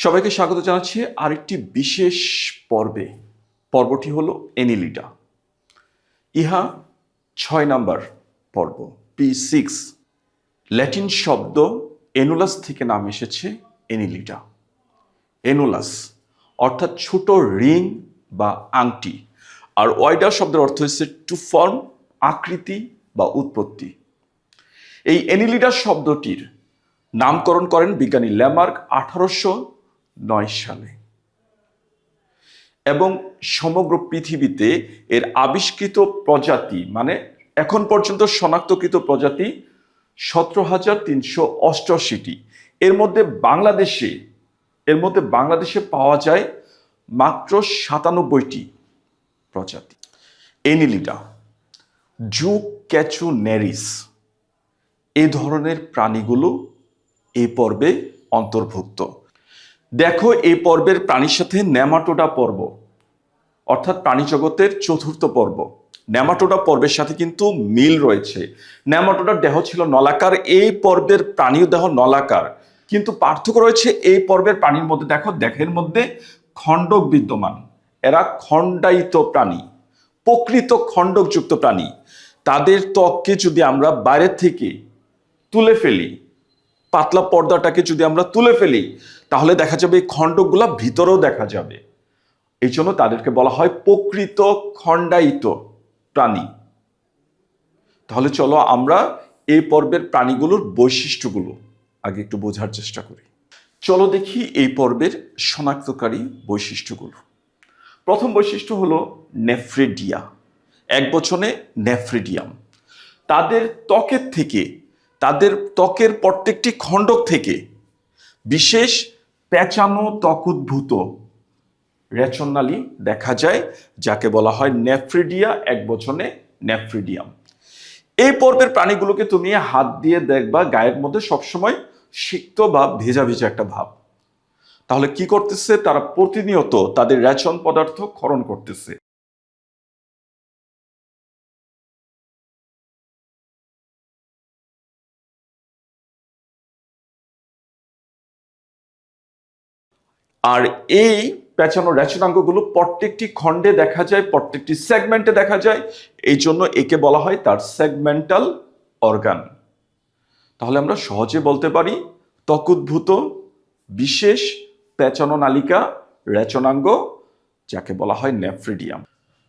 সবাইকে স্বাগত জানাচ্ছি আরেকটি বিশেষ পর্বে। পর্বটি হলো এনিলিডা। ইহা ৬ নাম্বার পর্ব, P6। ল্যাটিন শব্দ এনুলাস থেকে নাম এসেছে এনিলিডা। এনুলাস অর্থাৎ ছোট রিং বা আংটি, আর ওয়াইডার শব্দের অর্থ হচ্ছে টু ফর্ম, আকৃতি বা উৎপত্তি। এই এনিলিডা শব্দটির নামকরণ করেন বিজ্ঞানী ল্যামার্ক 1809 সালে, এবং সমগ্র পৃথিবীতে এর আবিষ্কৃত প্রজাতি, মানে এখন পর্যন্ত শনাক্তকৃত প্রজাতি 17,388টি। এর মধ্যে বাংলাদেশে পাওয়া যায় মাত্র 97টি প্রজাতি। এনিলিডা, জুক্যাচুনেরিস এই ধরনের প্রাণীগুলো এই পর্বে অন্তর্ভুক্ত। দেখো, এই পর্বের প্রাণীর সাথে নেমাটোডা পর্ব, অর্থাৎ প্রাণী জগতের চতুর্থ পর্ব, নেমাটোডা পর্বের সাথে কিন্তু মিল রয়েছে। নেমাটোডার দেহ ছিল নলাকার, এই পর্বের প্রাণীর দেহ নলাকার, কিন্তু পার্থক্য রয়েছে এই পর্বের প্রাণীর মধ্যে। দেখো, দেহের মধ্যে খণ্ডক বিদ্যমান। এরা খণ্ডায়িত প্রাণী, প্রকৃত খণ্ডকযুক্ত প্রাণী। তাদের ত্বককে যদি আমরা বাইরের থেকে তুলে ফেলি, পাতলা পর্দাটাকে যদি আমরা তুলে ফেলি, তাহলে দেখা যাবে এই খণ্ডকগুলা ভিতরেও দেখা যাবে। এই জন্য তাদেরকে বলা হয় প্রকৃত খণ্ডায়িত প্রাণী। তাহলে চলো আমরা এই পর্বের প্রাণীগুলোর বৈশিষ্ট্যগুলো আগে একটু বোঝার চেষ্টা করি। চলো দেখি এই পর্বের শনাক্তকারী বৈশিষ্ট্যগুলো। প্রথম বৈশিষ্ট্য হলো নেফ্রিডিয়া, একবচনে নেফ্রিডিয়াম। তাদের ত্বকের প্রত্যেকটি খণ্ডক থেকে বিশেষ পেঁচানো ত্বকুদ্ভূত রেচননালী দেখা যায়, যাকে বলা হয় নেফ্রিডিয়া, একবচনে নেফ্রিডিয়াম। এই পর্বের প্রাণীগুলোকে তুমি হাত দিয়ে দেখবা, গায়ের মধ্যে সবসময় সিক্ত বা ভেজা ভেজা একটা ভাব। তাহলে কি করতেছে? তারা প্রতিনিয়ত তাদের রেচন পদার্থ ক্ষরণ করতেছে। আর এই পেঁচানো রেচনাঙ্গগুলো প্রত্যেকটি খণ্ডে দেখা যায়, প্রত্যেকটি সেগমেন্টে দেখা যায়। এই জন্য একে বলা হয় তার সেগমেন্টাল অর্গান। তাহলে আমরা সহজে বলতে পারি ত্বকুদ্ভূত বিশেষ পেঁচানো নালিকা রেচনাঙ্গ, যাকে বলা হয় নেফ্রিডিয়াম।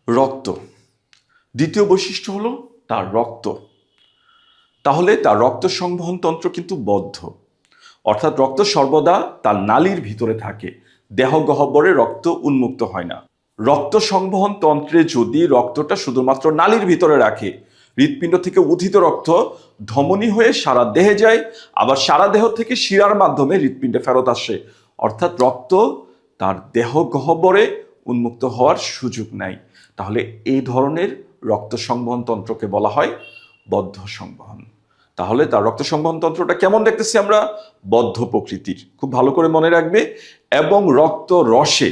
রক্ত, দ্বিতীয় বৈশিষ্ট্য হলো তার রক্ত। তাহলে তার রক্ত সংবহন তন্ত্র কিন্তু বদ্ধ, অর্থাৎ রক্ত সর্বদা তার নালীর ভিতরে থাকে, দেহ গহ্বরে রক্ত উন্মুক্ত হয় না। রক্ত সংবহন তন্ত্রে যদি রক্তটা শুধুমাত্র নালীর ভিতরে রাখে, হৃৎপিণ্ড থেকে উত্থিত রক্ত ধমনী হয়ে সারা দেহে যায়, আবার সারা দেহ থেকে শিরার মাধ্যমে হৃৎপিণ্ডে ফেরত আসে, অর্থাৎ রক্ত তার দেহ গহ্বরে উন্মুক্ত হওয়ার সুযোগ নাই। তাহলে এই ধরনের রক্ত সংবহন তন্ত্রকে বলা হয় বদ্ধ সংবহন। তাহলে তার রক্ত সংবহন তন্ত্রটা কেমন দেখতেছি আমরা? বদ্ধ প্রকৃতির, খুব ভালো করে মনে রাখবে। এবং রক্ত রসে,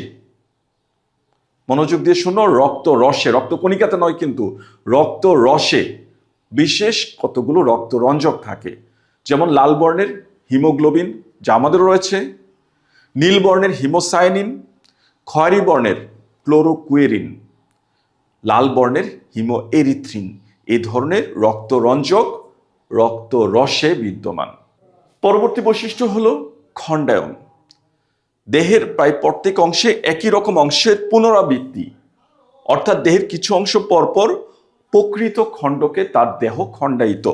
মনোযোগ দিয়ে শোনো, রক্ত রসে, রক্ত কণিকাতে নয় কিন্তু, রক্ত রসে বিশেষ কতগুলো রক্ত রঞ্জক থাকে। যেমন লাল বর্ণের হিমোগ্লোবিন, যা আমাদেরও রয়েছে, নীল বর্ণের হিমোসায়ানিন, খয়েরি বর্ণের ক্লোরোকুয়েরিন, লাল বর্ণের হিমোএরিথ্রিন। এই ধরনের রক্ত রঞ্জক রক্ত রসে বিদ্যমান। পরবর্তী বৈশিষ্ট্য হলো খণ্ডায়ন। দেহের প্রায় প্রত্যেক অংশে একই রকম অংশের পুনরাবৃত্তি, অর্থাৎ দেহের কিছু অংশ পরপর প্রকৃত খণ্ডকে তার দেহ খণ্ডায়িত।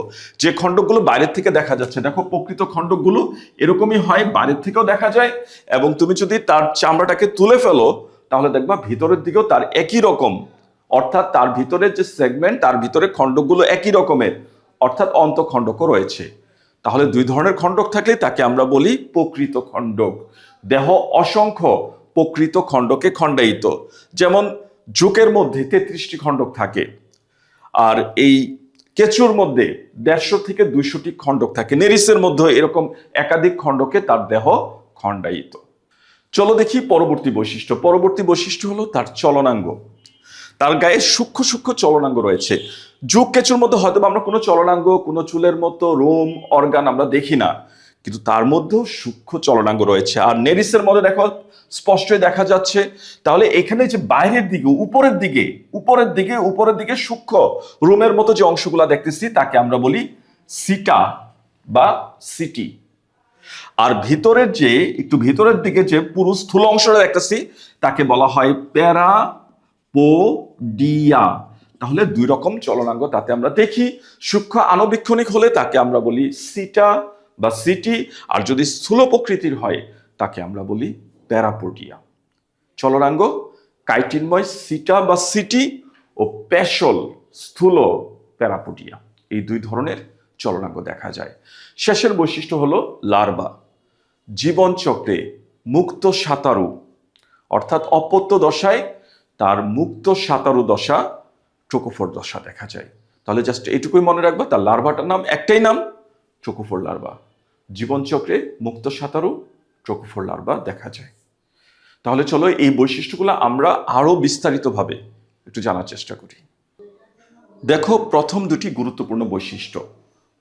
যে খণ্ডকগুলো বাইরের থেকে দেখা যাচ্ছে, দেখো প্রকৃত খণ্ডকগুলো এরকমই হয়, বাইরের থেকেও দেখা যায়। এবং তুমি যদি তার চামড়াটাকে তুলে ফেলো, তাহলে দেখবা ভিতরের দিকেও তার একই রকম, অর্থাৎ তার ভিতরের যে সেগমেন্ট, তার ভিতরে খণ্ডকগুলো একই রকমের, অর্থাৎ অন্তঃখণ্ডকও রয়েছে। তাহলে দুই ধরনের খণ্ডক থাকলে তাকে আমরা বলি প্রকৃত খণ্ডক। দেহ অসংখ্য প্রকৃত খণ্ডকে খণ্ডায়িত। যেমন জুকের মধ্যে 33টি খণ্ডক থাকে, আর এই কেঁচুর মধ্যে 150 থেকে 200টি খণ্ডক থাকে। নেরিসের মধ্যে এরকম একাধিক খণ্ডকে তার দেহ খণ্ডায়িত। চলো দেখি পরবর্তী বৈশিষ্ট্য। পরবর্তী বৈশিষ্ট্য হলো তার চলনাঙ্গ। তার গায়ে সূক্ষ্ম সূক্ষ্ম চলনাঙ্গ রয়েছে। যুগ কেঁচুর মধ্যে হয়তো আমরা কোনো চলনাঙ্গ, কোনো চুলের মতো রোম অর্গান আমরা দেখি না, কিন্তু তার মধ্যেও সূক্ষ্ম চলনাঙ্গ রয়েছে। আর নেরিসের মধ্যে দেখো স্পষ্টই দেখা যাচ্ছে। তাহলে এখানে যে বাইরের দিকে উপরের দিকে সূক্ষ্ম রোমের মতো যে অংশগুলা দেখতেছি তাকে আমরা বলি সিটা বা সিটি। আর ভিতরের যে একটু ভিতরের দিকে যে পুরো স্থূল অংশটা দেখতেছি তাকে বলা হয় প্যারাপোডিয়া। তাহলে দুই রকম চলনাঙ্গ তাতে আমরা দেখি। সূক্ষ্ম আণুবীক্ষণিক হলে তাকে আমরা বলি সিটা বা সিটি, আর যদি স্থূল প্রকৃতির হয় তাকে আমরা বলি প্যারাপোডিয়া। চলনাঙ্গ কাইটিনময় সিটা বা সিটি ও প্যাশল স্থূল প্যারাপোডিয়া, এই দুই ধরনের চলনাঙ্গ দেখা যায়। শেষের বৈশিষ্ট্য হলো লার্ভা। জীবনচক্রে মুক্ত সাঁতারু, অর্থাৎ অপত্য দশায় তার মুক্ত সাঁতারু দশা ট্রোকোফোর দশা দেখা যায়। তাহলে জাস্ট এইটুকুই মনে রাখবা, তার লার্ভাটার নাম একটাই নাম, ট্রোকোফোর লার্ভা। জীবনচক্রে মুক্ত সাঁতারু ট্রোকোফোর লার্ভা দেখা যায়। তাহলে চলো এই বৈশিষ্ট্যগুলো আমরা আরো বিস্তারিতভাবে একটু জানার চেষ্টা করি। দেখো, প্রথম দুটি গুরুত্বপূর্ণ বৈশিষ্ট্য।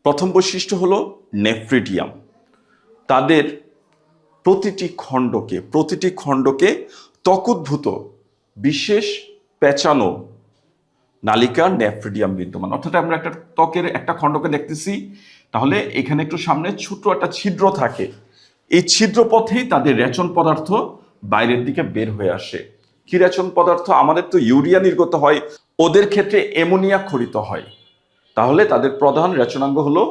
প্রথম বৈশিষ্ট্য হলো নেফ্রিডিয়াম। তাদের প্রতিটি খণ্ডকে ত্বকুদ্ভূত বিশেষ পেঁচানো নালিকা নেফ্রিডিয়াম বিদ্যমান। অর্থাৎ আমরা একটা ত্বকের একটা খণ্ডকে দেখতেছি, তাহলে এখানে একটু সামনে ছোট একটা ছিদ্র থাকে। এই ছিদ্র পথেই তাদের রেচন পদার্থ বাইরের দিকে বের হয়ে আসে। কি রেচন পদার্থ? আমাদের তো ইউরিয়া নির্গত হয়, ওদের ক্ষেত্রে অ্যামোনিয়া ক্ষরিত হয়। তাহলে তাদের প্রধান রেচনাঙ্গ হলো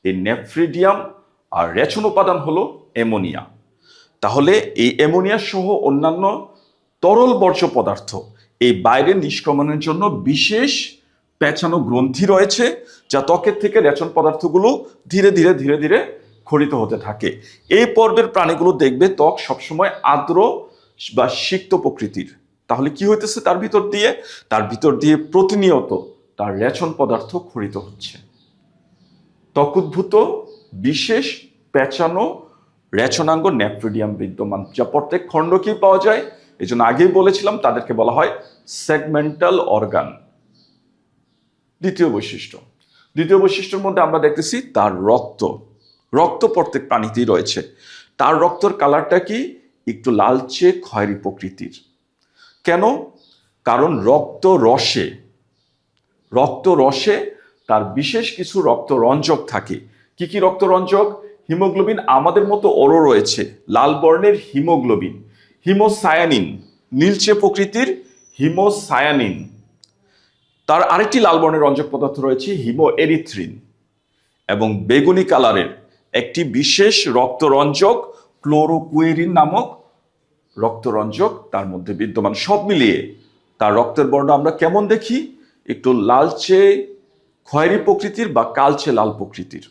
এই নেফ্রিডিয়াম, আর রেচন উপাদান হলো অ্যামোনিয়া। তাহলে এই অ্যামোনিয়া সহ অন্যান্য তরল বর্জ্য পদার্থ এই বাইরে নিষ্ক্রমণের জন্য বিশেষ পেঁচানো গ্রন্থি রয়েছে, যা ত্বকের থেকে রেচন পদার্থগুলো ধীরে ধীরে ক্ষরিত হতে থাকে। এই পর্বের প্রাণীগুলো দেখবে ত্বক সবসময় আর্দ্র বা সিক্ত প্রকৃতির। তাহলে কি হইতেছে তার ভিতর দিয়ে প্রতিনিয়ত তার রেচন পদার্থ ক্ষরিত হচ্ছে। ত্বকুদ্ভূত বিশেষ পেঁচানো রেচনাঙ্গ নেফ্রিডিয়াম বিদ্যমান, যা প্রত্যেক খণ্ডকেই পাওয়া যায়। এই জন্য আগেই বলেছিলাম তাদেরকে বলা হয় সেগমেন্টাল অর্গান। দ্বিতীয় বৈশিষ্ট্যের মধ্যে আমরা দেখতেছি তার রক্ত প্রত্যেক প্রাণীতেই রয়েছে। তার রক্তের কালারটা কি? একটু লালচে খয়েরি প্রকৃতির। কেন? কারণ রক্ত রসে তার বিশেষ কিছু রক্তরঞ্জক থাকে। কি কি রক্তরঞ্জক? হিমোগ্লোবিন আমাদের মতো ওরও রয়েছে, লাল বর্ণের হিমোগ্লোবিন, হিমোসায়ানিন নীলচে প্রকৃতির হিমোসায়ানিন। তার আরেকটি লাল বর্ণের রঞ্জক পদার্থ রয়েছে হিমোএরিথ্রিন, এবং বেগুনি কালারের একটি বিশেষ রক্তরঞ্জক ক্লোরোকুয়েরিন নামক রক্তরঞ্জক তার মধ্যে বিদ্যমান। সব মিলিয়ে তার রক্তের বর্ণ আমরা কেমন দেখি? একটু লালচে খয়েরি প্রকৃতির বা কালচে লাল প্রকৃতির।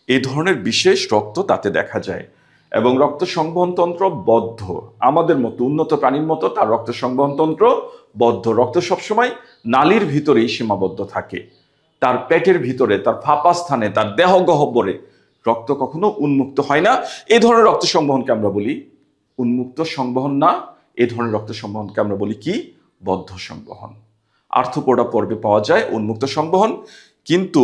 এই ধরনের বিশেষ রক্ত তাতে দেখা যায়। এবং রক্ত সংবহন তন্ত্র বদ্ধ, আমাদের মতো উন্নত প্রাণীর মতো তার রক্ত সংবহন তন্ত্র বদ্ধ। রক্ত সবসময় নালীর ভিতরেই সীমাবদ্ধ থাকে। তার পেটের ভিতরে, তার ফাঁপা স্থানে, তার দেহ গহ্বরে রক্ত কখনো উন্মুক্ত হয় না। এই ধরনের রক্ত সংবহনকে আমরা বলি উন্মুক্ত সংবহন না, এই ধরনের রক্ত সংবহনকে আমরা বলি কি? বদ্ধ সংবহন। আর্থ্রোপোডা পর্বে পাওয়া যায় উন্মুক্ত সংবহন, কিন্তু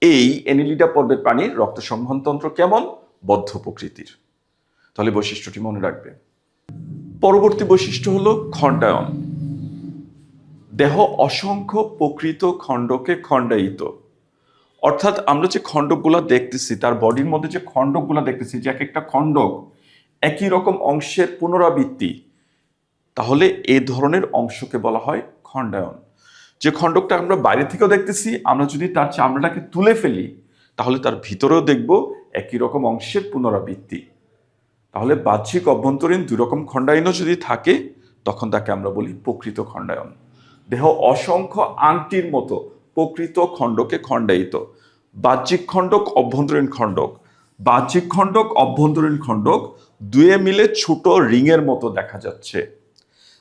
এই অ্যানিলিডা পর্বের প্রাণীর রক্ত সংবহন তন্ত্র কেমন? বদ্ধ প্রকৃতির। তাহলে বৈশিষ্ট্যটি মনে রাখবে। পরবর্তী বৈশিষ্ট্য হলো খণ্ডায়ন। দেহ অসংখ্য প্রকৃত খণ্ডকে খণ্ডায়িত। অর্থাৎ আমরা যে খণ্ডকগুলো দেখতেছি, তার বডির মধ্যে যে খণ্ডকগুলো দেখতেছি, যে এক একটা খণ্ডক একই রকম অংশের পুনরাবৃত্তি, তাহলে এই ধরনের অংশকে বলা হয় খণ্ডায়ন। যে খণ্ডকটা আমরা বাইরে থেকেও দেখতেছি, আমরা যদি তার চামড়াটাকে তুলে ফেলি তাহলে তার ভিতরেও দেখব একই রকম অংশের পুনরাবৃত্তি। তাহলে বাহ্যিক অভ্যন্তরীণ দুই রকম খণ্ডায়নও যদি থাকে তখন তাকে আমরা বলি প্রকৃত খণ্ডায়ন। দেহ অসংখ্য আংটির মতো প্রকৃত খণ্ডকে খণ্ডায়িত। বাহ্যিক খণ্ডক, অভ্যন্তরীণ খণ্ডক। বাহ্যিক খণ্ডক, অভ্যন্তরীণ খণ্ডক দুয়ে মিলে ছোট রিংয়ের মতো দেখা যাচ্ছে।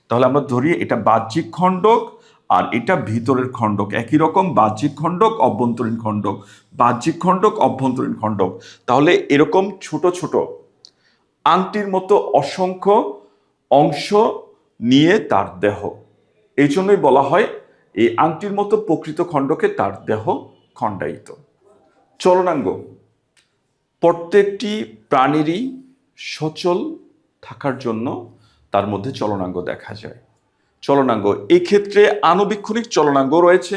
তাহলে আমরা ধরি এটা বাহ্যিক খণ্ডক আর এটা ভিতরের খণ্ডক, একই রকম বাহ্যিক খণ্ডক, অভ্যন্তরীণ খণ্ডক, বাহ্যিক খণ্ডক, অভ্যন্তরীণ খণ্ডক। তাহলে এরকম ছোট ছোট আংটির মতো অসংখ্য অংশ নিয়ে তার দেহ। এই জন্যই বলা হয় এই আংটির মতো প্রকৃত খণ্ডকে তার দেহ খণ্ডায়িত। চলনাঙ্গ প্রত্যেকটি প্রাণীরই সচল থাকার জন্য তার মধ্যে চলনাঙ্গ দেখা যায়। চলনাঙ্গ এই ক্ষেত্রে আণুবীক্ষণিক চলনাঙ্গ রয়েছে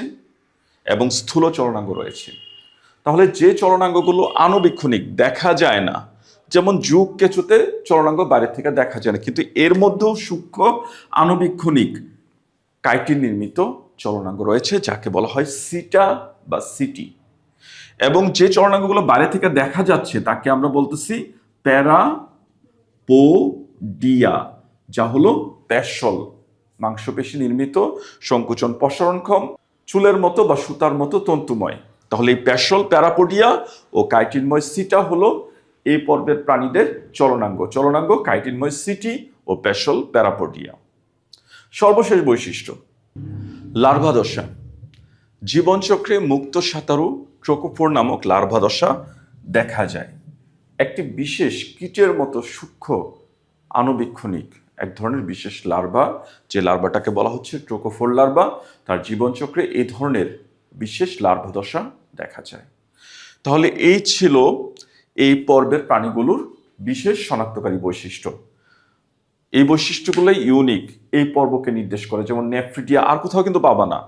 এবং স্থূল চলনাঙ্গ রয়েছে। তাহলে যে চলনাঙ্গগুলো আণুবীক্ষণিক দেখা যায় না, যেমন যুগ কেঁচুতে চলনাঙ্গ বাইরে থেকে দেখা যায় না, কিন্তু এর মধ্যেও সূক্ষ্ম আণুবীক্ষণিক কাইটিন নির্মিত চলনাঙ্গ রয়েছে যাকে বলা হয় সিটা বা সিটি। এবং যে চলনাঙ্গগুলো বাইরে থেকে দেখা যাচ্ছে তাকে আমরা বলতেছি প্যারাপোডিয়া, যা হলো পেশল, মাংসপেশি নির্মিত, সংকোচন প্রসারণক্ষম, চুলের মতো বা সুতার মতো তন্তুময়। তাহলে এই পেশল, প্যারাপোডিয়া ও কাইটিনময় সিটা হলো এই পর্বের প্রাণীদের চলনাঙ্গ। চলনাঙ্গ কাইটিনময় সিটি ও পেশল, প্যারাপোডিয়া। সর্বশেষ বৈশিষ্ট্য, লার্ভা দশা। জীবনচক্রে মুক্ত সাঁতারু ট্রোকোফোর নামক লার্ভা দশা দেখা যায়। একটি বিশেষ কীটের মতো সূক্ষ্ম আণুবীক্ষণিক এক ধরনের বিশেষ লার্ভা, যে লার্ভাটাকে বলা হচ্ছে ট্রোকোফোর লার্ভা, তার জীবনচক্রে এই ধরনের বিশেষ লার্ভা দশা দেখা যায়। তাহলে এই ছিল এই পর্বের প্রাণীগুলোর বিশেষ শনাক্তকারী বৈশিষ্ট্য। এই বৈশিষ্ট্যগুলোই ইউনিক, এই পর্বকে নির্দেশ করে। যেমন নেফ্রিডিয়া আর কোথাও কিন্তু পাবা না।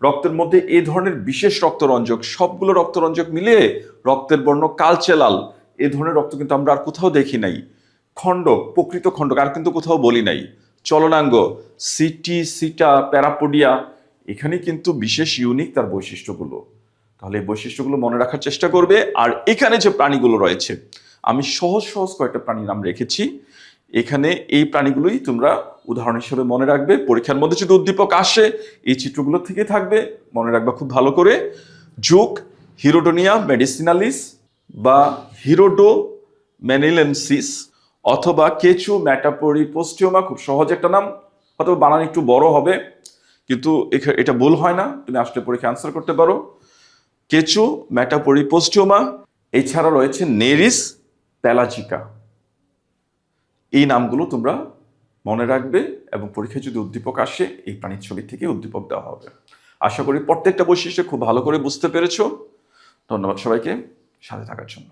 রক্তের মধ্যে এই ধরনের বিশেষ রক্তরঞ্জক, সবগুলো রক্তরঞ্জক মিলিয়ে রক্তের বর্ণ কালচে লাল, এই ধরনের রক্ত কিন্তু আমরা আর কোথাও দেখি নাই। খণ্ডক, প্রকৃত খণ্ডক আর কিন্তু কোথাও বলি নাই। চলনাঙ্গ সিটি, সিটা, প্যারাপোডিয়া, এখানে কিন্তু বিশেষ ইউনিক তার বৈশিষ্ট্যগুলো। তাহলে এই বৈশিষ্ট্যগুলো মনে রাখার চেষ্টা করবে। আর এখানে যে প্রাণীগুলো রয়েছে, আমি সহজ সহজ কয়েকটা প্রাণীর নাম রেখেছি। এখানে এই প্রাণীগুলোই তোমরা উদাহরণ হিসেবে মনে রাখবে। পরীক্ষার মধ্যে যদি উদ্দীপক আসে এই চিত্রগুলো থেকে থাকবে, মনে রাখবা খুব ভালো করে। জুক হিরোডোনিয়া মেডিসিনালিস বা হিরোডো ম্যানিলেন্সিস, অথবা কেচু ম্যাটাপরিপোস্টিওমা, খুব সহজ একটা নাম, অথবা বানান একটু বড় হবে, কিন্তু এটা ভুল হয় না, তুমি আসলে পরীক্ষা আনসার করতে পারো। কেচু ম্যাটাপরিপোস্টিওমা। এছাড়া রয়েছে নেরিস প্যালাজিকা। এই নামগুলো তোমরা মনে রাখবে এবং পরীক্ষায় যদি উদ্দীপক আসে এই প্রাণীর ছবি থেকে উদ্দীপক দেওয়া হবে। আশা করি প্রত্যেকটা বৈশিষ্ট্য খুব ভালো করে বুঝতে পেরেছো। ধন্যবাদ সবাইকে সাথে থাকার জন্য।